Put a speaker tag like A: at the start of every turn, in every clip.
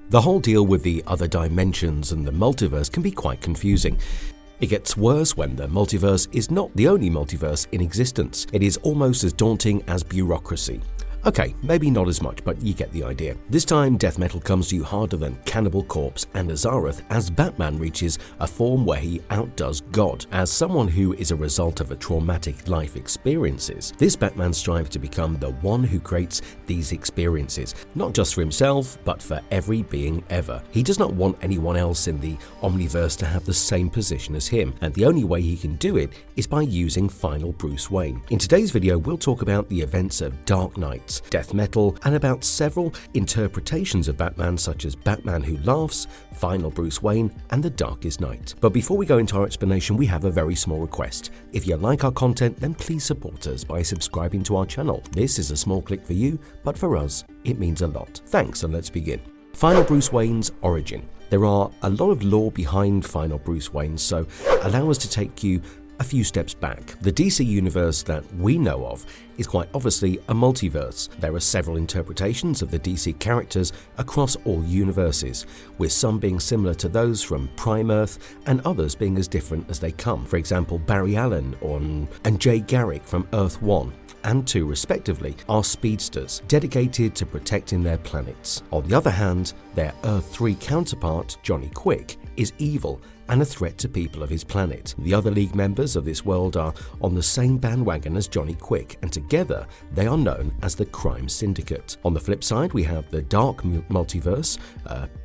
A: The whole deal with the other dimensions and the multiverse can be quite confusing. It gets worse when the multiverse is not the only multiverse in existence. It is almost as daunting as bureaucracy. Okay, maybe not as much, but you get the idea. This time, death metal comes to you harder than Cannibal Corpse and Azarath as Batman reaches a form where he outdoes God. As someone who is a result of a traumatic life experiences, this Batman strives to become the one who creates these experiences, not just for himself, but for every being ever. He does not want anyone else in the Omniverse to have the same position as him, and the only way he can do it is by using final Bruce Wayne. In today's video, we'll talk about the events of Dark Knight, death metal, and about several interpretations of Batman such as Batman Who Laughs, Final Bruce Wayne, and The Darkest Knight. But before we go into our explanation, we have a very small request. If you like our content, then please support us by subscribing to our channel. This is a small click for you, but for us, it means a lot. Thanks, and let's begin. Final Bruce Wayne's origin. There are a lot of lore behind Final Bruce Wayne, so allow us to take you a few steps back. The DC universe that we know of is quite obviously a multiverse. There are several interpretations of the DC characters across all universes, with some being similar to those from Prime Earth and others being as different as they come. For example, Barry Allen and Jay Garrick from Earth 1 and 2 respectively are speedsters dedicated to protecting their planets. On the other hand, their Earth 3 counterpart, Johnny Quick, is evil and a threat to people of his planet. The other League members of this world are on the same bandwagon as Johnny Quick, and together they are known as the Crime Syndicate. On the flip side, we have the Dark Multiverse,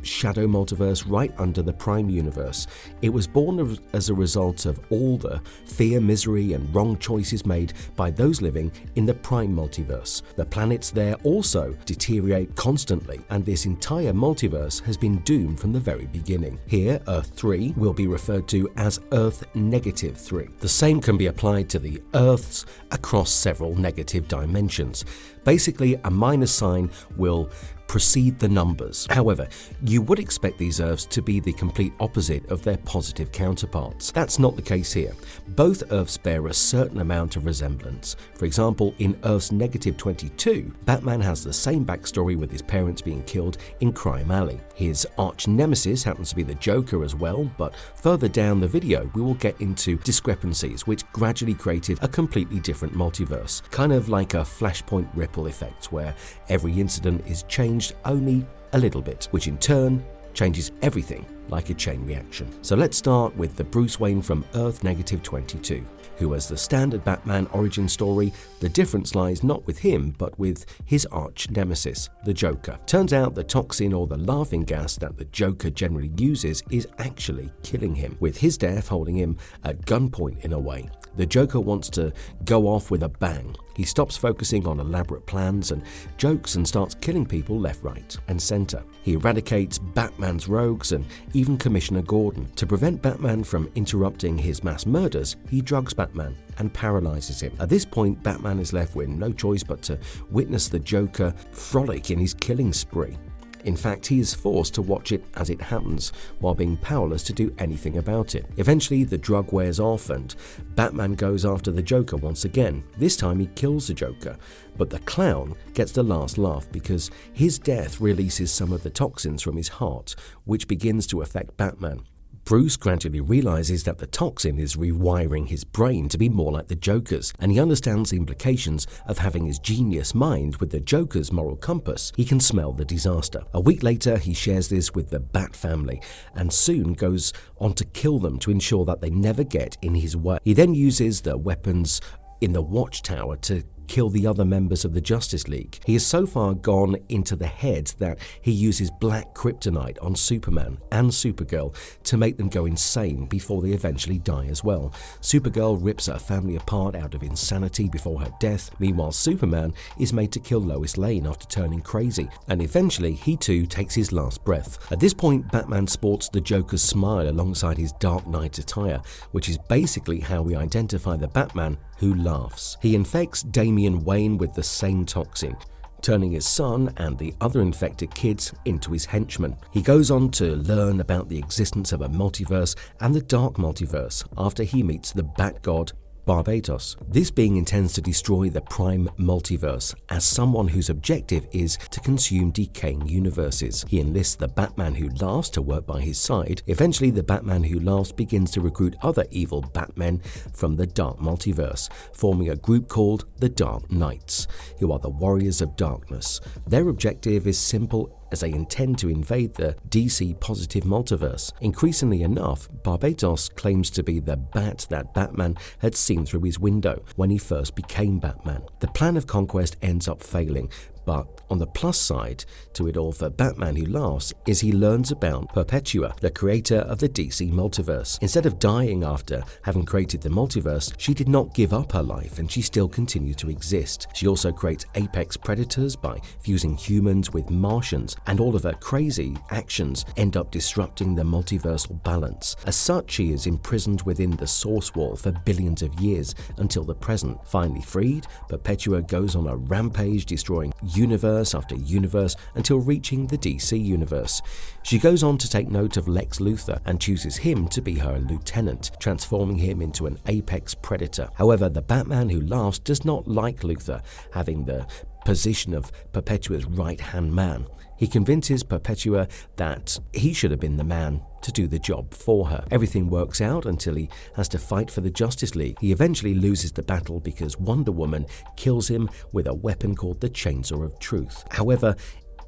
A: Shadow Multiverse right under the Prime Universe. It was born as a result of all the fear, misery, and wrong choices made by those living in the Prime Multiverse. The planets there also deteriorate constantly, and this entire multiverse has been doomed from the very beginning. Here, Earth 3 will be referred to as Earth Negative 3. The same can be applied to the Earths across several negative dimensions. Basically, a minus sign will precede the numbers. However, you would expect these Earths to be the complete opposite of their positive counterparts. That's not the case here. Both Earths bear a certain amount of resemblance. For example, in Earth's negative 22, Batman has the same backstory with his parents being killed in Crime Alley. His arch nemesis happens to be the Joker as well, but further down the video we will get into discrepancies which gradually created a completely different multiverse, kind of like a flashpoint ripple effect where every incident is changed only a little bit, which in turn changes everything like a chain reaction. So let's start with the Bruce Wayne from Earth Negative 22, who has the standard Batman origin story. The difference lies not with him, but with his arch nemesis, the Joker. Turns out the toxin or the laughing gas that the Joker generally uses is actually killing him, with his death holding him at gunpoint in a way. The Joker wants to go off with a bang. He stops focusing on elaborate plans and jokes and starts killing people left, right, and center. He eradicates Batman's rogues and even Commissioner Gordon. To prevent Batman from interrupting his mass murders, he drugs Batman and paralyzes him. At this point, Batman is left with no choice but to witness the Joker frolic in his killing spree. In fact, he is forced to watch it as it happens while being powerless to do anything about it. Eventually, the drug wears off and Batman goes after the Joker once again. This time he kills the Joker, but the clown gets the last laugh because his death releases some of the toxins from his heart, which begins to affect Batman. Bruce gradually realizes that the toxin is rewiring his brain to be more like the Joker's, and he understands the implications of having his genius mind with the Joker's moral compass. He can smell the disaster. A week later, he shares this with the Bat family and soon goes on to kill them to ensure that they never get in his way. He then uses the weapons in the Watchtower to kill the other members of the Justice League. He has so far gone into the head that he uses black kryptonite on Superman and Supergirl to make them go insane before they eventually die as well. Supergirl rips her family apart out of insanity before her death. Meanwhile, Superman is made to kill Lois Lane after turning crazy, and eventually he too takes his last breath. At this point, Batman sports the Joker's smile alongside his Dark Knight attire, which is basically how we identify the Batman who laughs. He infects Damian Wayne with the same toxin, turning his son and the other infected kids into his henchmen. He goes on to learn about the existence of a multiverse and the Dark Multiverse after he meets the Bat God Barbados. This being intends to destroy the Prime Multiverse as someone whose objective is to consume decaying universes. He enlists the Batman Who Laughs to work by his side. Eventually, the Batman Who Laughs begins to recruit other evil Batmen from the Dark Multiverse, forming a group called the Dark Knights, who are the Warriors of Darkness. Their objective is simple, as they intend to invade the DC positive multiverse. Increasingly enough, Barbados claims to be the bat that Batman had seen through his window when he first became Batman. The plan of conquest ends up failing, but on the plus side to it all for Batman Who Laughs is he learns about Perpetua, the creator of the DC multiverse. Instead of dying after having created the multiverse, she did not give up her life and she still continued to exist. She also creates apex predators by fusing humans with Martians, and all of her crazy actions end up disrupting the multiversal balance. As such, she is imprisoned within the source wall for billions of years until the present. Finally freed, Perpetua goes on a rampage, destroying universe after universe until reaching the DC universe. She goes on to take note of Lex Luthor and chooses him to be her lieutenant, transforming him into an apex predator. However, the Batman Who Laughs does not like Luthor having the position of Perpetua's right-hand man. He convinces Perpetua that he should have been the man to do the job for her. Everything works out until he has to fight for the Justice League. He eventually loses the battle because Wonder Woman kills him with a weapon called the Chainsaw of Truth. However,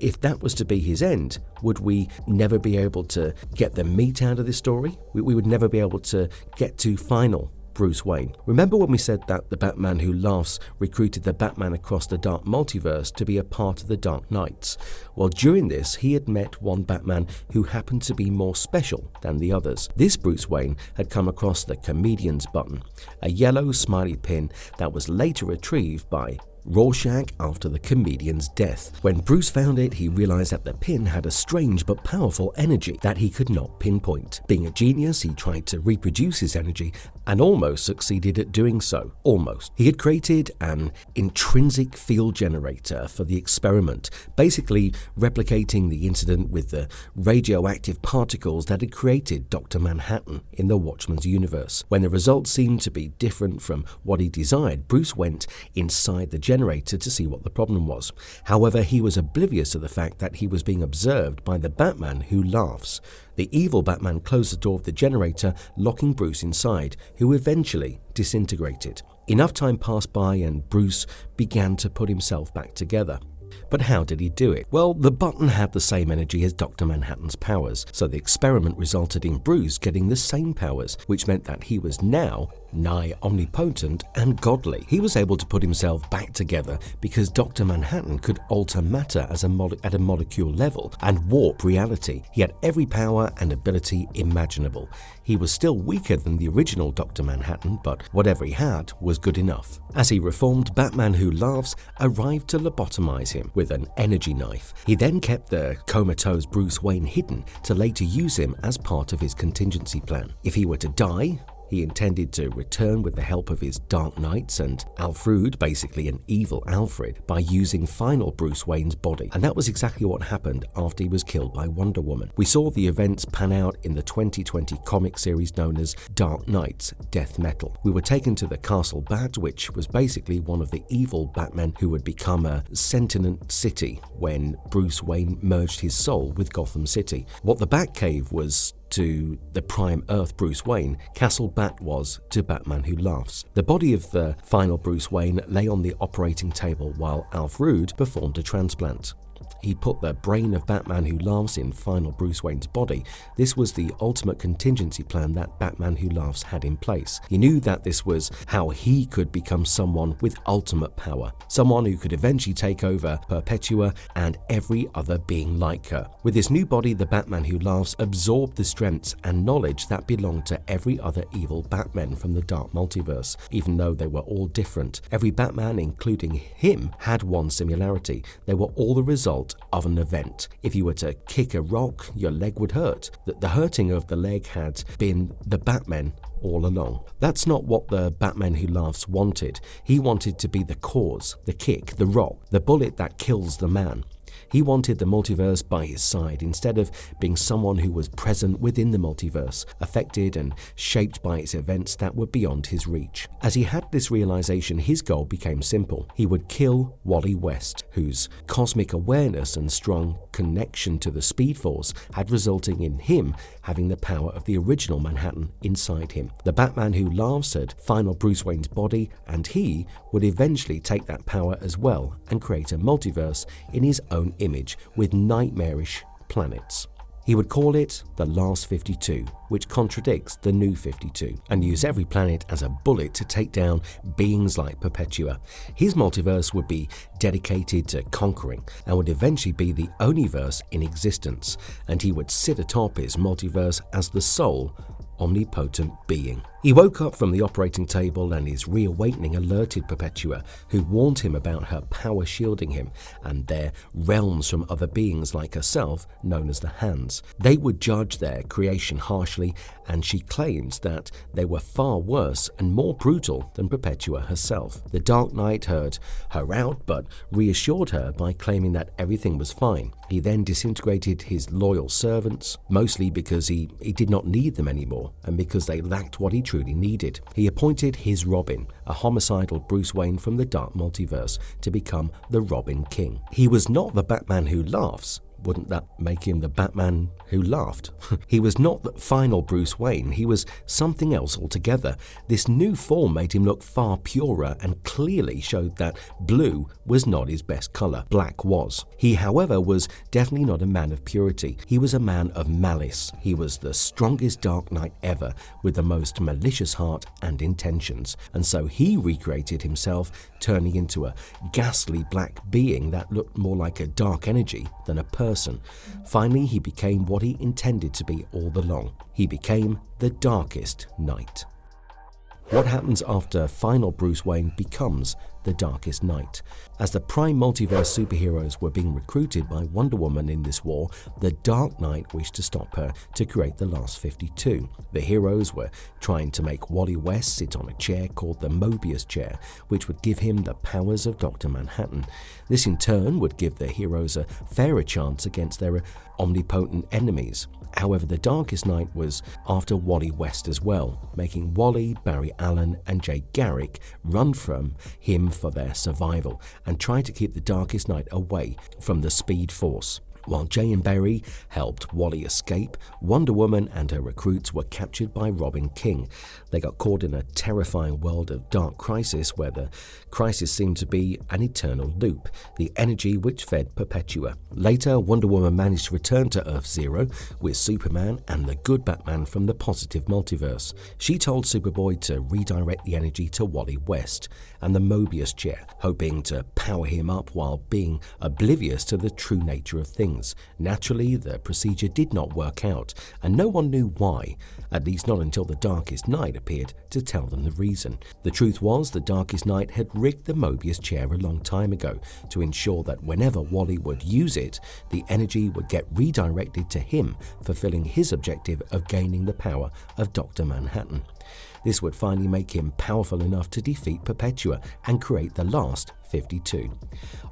A: if that was to be his end, would we never be able to get the meat out of this story? We would never be able to get to final Bruce Wayne. Remember when we said that the Batman Who Laughs recruited the Batman across the Dark Multiverse to be a part of the Dark Knights? Well, during this, he had met one Batman who happened to be more special than the others. This Bruce Wayne had come across the Comedian's button, a yellow smiley pin that was later retrieved by Rorschach after the Comedian's death. When Bruce found it, he realized that the pin had a strange but powerful energy that he could not pinpoint. Being a genius, he tried to reproduce his energy and almost succeeded at doing so. Almost. He had created an intrinsic field generator for the experiment, basically replicating the incident with the radioactive particles that had created Dr. Manhattan in the Watchmen's universe. When the results seemed to be different from what he desired, Bruce went inside the generator to see what the problem was. However, he was oblivious to the fact that he was being observed by the Batman Who Laughs. The evil Batman closed the door of the generator, locking Bruce inside, who eventually disintegrated. Enough time passed by and Bruce began to put himself back together. But how did he do it? Well, the button had the same energy as Dr. Manhattan's powers, so the experiment resulted in Bruce getting the same powers, which meant that he was now nigh omnipotent and godly. He was able to put himself back together because Dr. Manhattan could alter matter at a molecule level and warp reality. He had every power and ability imaginable. He was still weaker than the original Dr. Manhattan, but whatever he had was good enough. As he reformed, Batman Who Laughs arrived to lobotomize him with an energy knife. He then kept the comatose Bruce Wayne hidden to later use him as part of his contingency plan. If he were to die, he intended to return with the help of his Dark Knights and Alfred, basically an evil Alfred, by using final Bruce Wayne's body. And that was exactly what happened after he was killed by Wonder Woman. We saw the events pan out in the 2020 comic series known as Dark Knights Death Metal. We were taken to the Castle Bat, which was basically one of the evil Batmen who would become a sentient city when Bruce Wayne merged his soul with Gotham City. What the Batcave was to the Prime Earth Bruce Wayne, Castle Bat was to Batman Who Laughs. The body of the final Bruce Wayne lay on the operating table while Alfred performed a transplant. He put the brain of Batman Who Laughs in final Bruce Wayne's body. This was the ultimate contingency plan that Batman Who Laughs had in place. He knew that this was how he could become someone with ultimate power, someone who could eventually take over Perpetua and every other being like her. With his new body, the Batman Who Laughs absorbed the strengths and knowledge that belonged to every other evil Batman from the Dark Multiverse. Even though they were all different, every Batman, including him, had one similarity. They were all the result of an event. If you were to kick a rock, your leg would hurt. The hurting of the leg had been the Batman all along. That's not what the Batman Who Laughs wanted. He wanted to be the cause, the kick, the rock, the bullet that kills the man. He wanted the multiverse by his side instead of being someone who was present within the multiverse, affected and shaped by its events that were beyond his reach. As he had this realization, his goal became simple. He would kill Wally West, whose cosmic awareness and strong connection to the Speed Force had resulted in him having the power of the original Manhattan inside him. The Batman Who Laughs had final Bruce Wayne's body, and he would eventually take that power as well and create a multiverse in his own image with nightmarish planets. He would call it the Last 52, which contradicts the New 52, and use every planet as a bullet to take down beings like Perpetua. His multiverse would be dedicated to conquering and would eventually be the only verse in existence, and he would sit atop his multiverse as the sole omnipotent being. He woke up from the operating table, and his reawakening alerted Perpetua, who warned him about her power shielding him and their realms from other beings like herself, known as the Hands. They would judge their creation harshly, and she claims that they were far worse and more brutal than Perpetua herself. The Dark Knight heard her out, but reassured her by claiming that everything was fine. He then disintegrated his loyal servants, mostly because he did not need them anymore, and because they lacked what he truly needed. He appointed his Robin, a homicidal Bruce Wayne from the Dark Multiverse, to become the Robin King. He was not the Batman Who Laughs. Wouldn't that make him the Batman Who Laughed? He was not the final Bruce Wayne. He was something else altogether. This new form made him look far purer and clearly showed that blue was not his best color. Black was. He, however, was definitely not a man of purity. He was a man of malice. He was the strongest Dark Knight ever, with the most malicious heart and intentions. And so he recreated himself, turning into a ghastly black being that looked more like a dark energy than a person. Finally, he became what he intended to be all along. He became the Darkest Knight. What happens after final Bruce Wayne becomes the Darkest Knight? As the prime multiverse superheroes were being recruited by Wonder Woman in this war, the Dark Knight wished to stop her to create the Last 52. The heroes were trying to make Wally West sit on a chair called the Mobius chair, which would give him the powers of Dr. Manhattan. This in turn would give the heroes a fairer chance against their omnipotent enemies. However, the Darkest Knight was after Wally West as well, making Wally, Barry Allen and Jay Garrick run from him for their survival and try to keep the Darkest Knight away from the Speed Force. While Jay and Barry helped Wally escape, Wonder Woman and her recruits were captured by Robin King. They got caught in a terrifying world of dark crisis where the crisis seemed to be an eternal loop, the energy which fed Perpetua. Later, Wonder Woman managed to return to Earth Zero with Superman and the good Batman from the positive multiverse. She told Superboy to redirect the energy to Wally West and the Mobius chair, hoping to power him up while being oblivious to the true nature of things. Naturally, the procedure did not work out, and no one knew why, at least not until the Darkest Knight appeared to tell them the reason. The truth was, the Darkest Knight had rigged the Mobius chair a long time ago to ensure that whenever Wally would use it, the energy would get redirected to him, fulfilling his objective of gaining the power of Dr. Manhattan. This would finally make him powerful enough to defeat Perpetua and create the Last 52.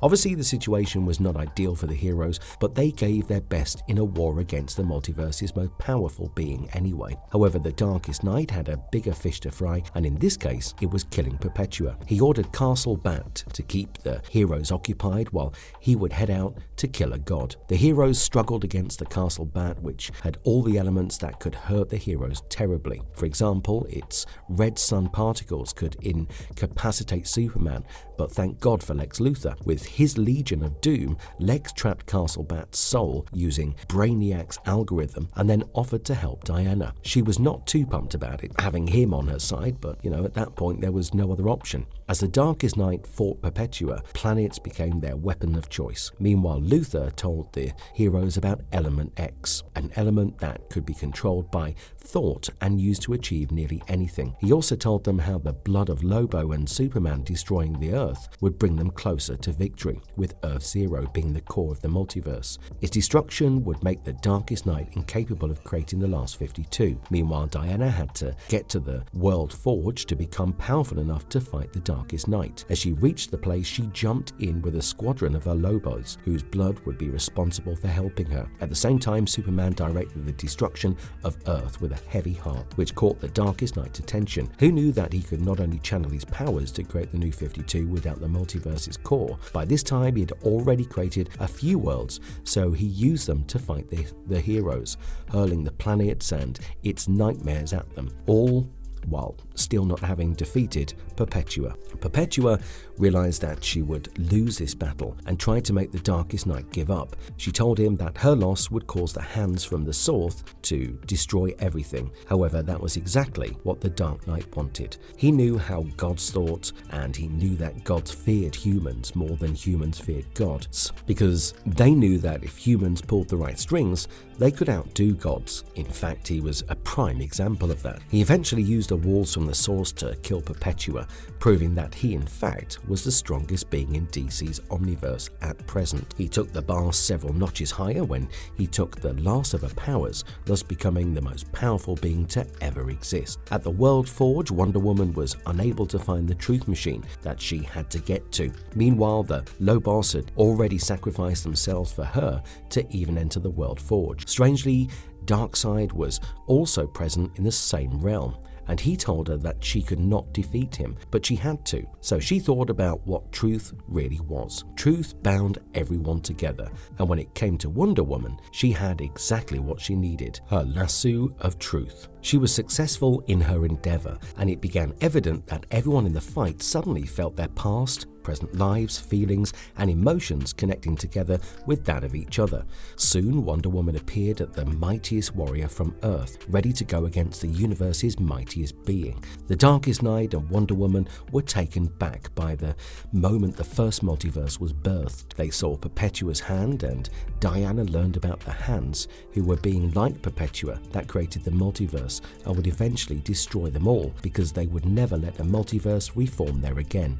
A: Obviously, the situation was not ideal for the heroes, but they gave their best in a war against the multiverse's most powerful being anyway. However, the Darkest Knight had a bigger fish to fry, and in this case, it was killing Perpetua. He ordered Castle Bat to keep the heroes occupied while he would head out to kill a god. The heroes struggled against the Castle Bat, which had all the elements that could hurt the heroes terribly. For example, its red sun particles could incapacitate Superman, but thank God for Lex Luthor. With his Legion of Doom, Lex trapped Castle Bat's soul using Brainiac's algorithm and then offered to help Diana. She was not too pumped about it, having him on her side, but at that point there was no other option. As the Darkest Knight fought Perpetua, planets became their weapon of choice. Meanwhile, Luthor told the heroes about Element X, an element that could be controlled by thought and used to achieve nearly anything. He also told them how the blood of Lobo and Superman destroying the Earth would would bring them closer to victory, with Earth Zero being the core of the multiverse. Its destruction would make the Darkest Knight incapable of creating the last 52. Meanwhile, Diana had to get to the World Forge to become powerful enough to fight the Darkest Knight. As she reached the place, she jumped in with a squadron of her Lobos, whose blood would be responsible for helping her. At the same time, Superman directed the destruction of Earth with a heavy heart, which caught the Darkest Knight's attention, who knew that he could not only channel his powers to create the New 52 without the multiverse's core. By this time, he had already created a few worlds, so he used them to fight the heroes, hurling the planets and its nightmares at them, all while still not having defeated Perpetua. Perpetua realized that she would lose this battle and tried to make the Darkest Knight give up. She told him that her loss would cause the hands from the Source to destroy everything. However, that was exactly what the Dark Knight wanted. He knew how gods thought, and he knew that gods feared humans more than humans feared gods, because they knew that if humans pulled the right strings, they could outdo gods. In fact, he was a prime example of that. He eventually used the walls from the Source to kill Perpetua, proving that he in fact was the strongest being in DC's Omniverse at present. He took the bar several notches higher when he took the last of her powers, thus becoming the most powerful being to ever exist. At the World Forge, Wonder Woman was unable to find the truth machine that she had to get to. Meanwhile, the Lobos had already sacrificed themselves for her to even enter the World Forge. Strangely, Darkseid was also present in the same realm, and he told her that she could not defeat him, but she had to. So she thought about what truth really was. Truth bound everyone together, and when it came to Wonder Woman, she had exactly what she needed: her lasso of truth. She was successful in her endeavor, and it became evident that everyone in the fight suddenly felt their past, present lives, feelings, and emotions connecting together with that of each other. Soon, Wonder Woman appeared as the mightiest warrior from Earth, ready to go against the universe's mightiest being. The Darkest Knight and Wonder Woman were taken back by the moment the first multiverse was birthed. They saw Perpetua's hand, and Diana learned about the hands, who were being like Perpetua, that created the multiverse and would eventually destroy them all, because they would never let a multiverse reform there again.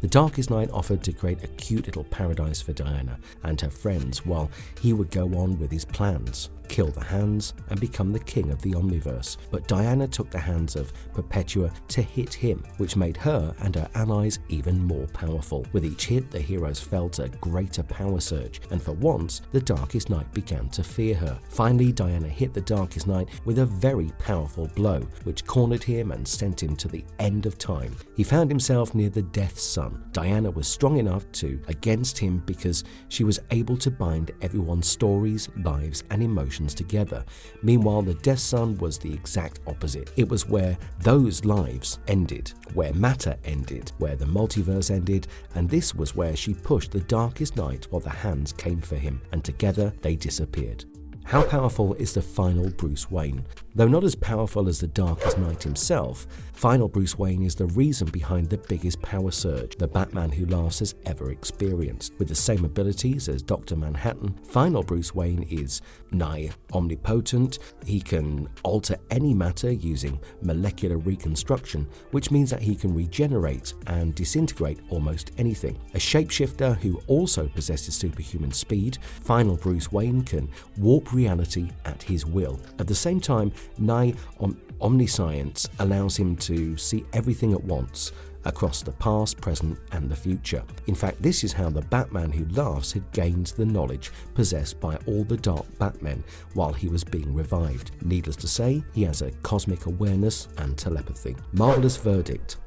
A: The Darkest Knight offered to create a cute little paradise for Diana and her friends while he would go on with his plans, kill the hands and become the king of the Omniverse. But Diana took the hands of Perpetua to hit him, which made her and her allies even more powerful. With each hit, the heroes felt a greater power surge, and for once, the Darkest Knight began to fear her. Finally, Diana hit the Darkest Knight with a very powerful blow, which cornered him and sent him to the end of time. He found himself near the Death Sun. Diana was strong enough against him because she was able to bind everyone's stories, lives, and emotions together. Meanwhile, the Death Sun was the exact opposite. It was where those lives ended, where matter ended, where the multiverse ended, and this was where she pushed the Darkest Knight while the hands came for him, and together they disappeared. How powerful is the final Bruce Wayne? Though not as powerful as the Darkest Knight himself, final Bruce Wayne is the reason behind the biggest power surge the Batman Who Laughs has ever experienced. With the same abilities as Dr. Manhattan, final Bruce Wayne is nigh omnipotent. He can alter any matter using molecular reconstruction, which means that he can regenerate and disintegrate almost anything. A shapeshifter who also possesses superhuman speed, final Bruce Wayne can warp reality at his will. At the same time, nigh omniscience allows him to see everything at once, across the past, present, and the future. In fact, this is how the Batman Who Laughs had gained the knowledge possessed by all the Dark Batmen while he was being revived. Needless to say, he has a cosmic awareness and telepathy. Marvelous verdict.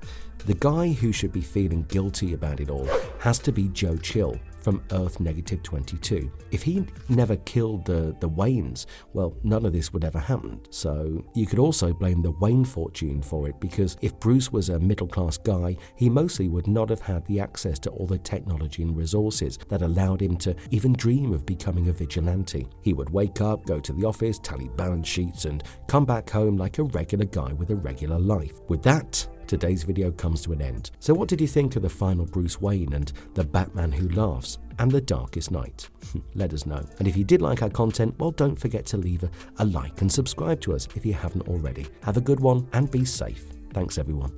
A: The guy who should be feeling guilty about it all has to be Joe Chill from Earth -22. If he never killed the Waynes, well, none of this would ever happen. So you could also blame the Wayne fortune for it, because if Bruce was a middle-class guy, he mostly would not have had the access to all the technology and resources that allowed him to even dream of becoming a vigilante. He would wake up, go to the office, tally balance sheets, and come back home like a regular guy with a regular life. With that, today's video comes to an end. So what did you think of the final Bruce Wayne and the Batman Who Laughs and the Darkest Knight? Let us know. And if you did like our content, well, don't forget to leave a like and subscribe to us if you haven't already. Have a good one and be safe. Thanks, everyone.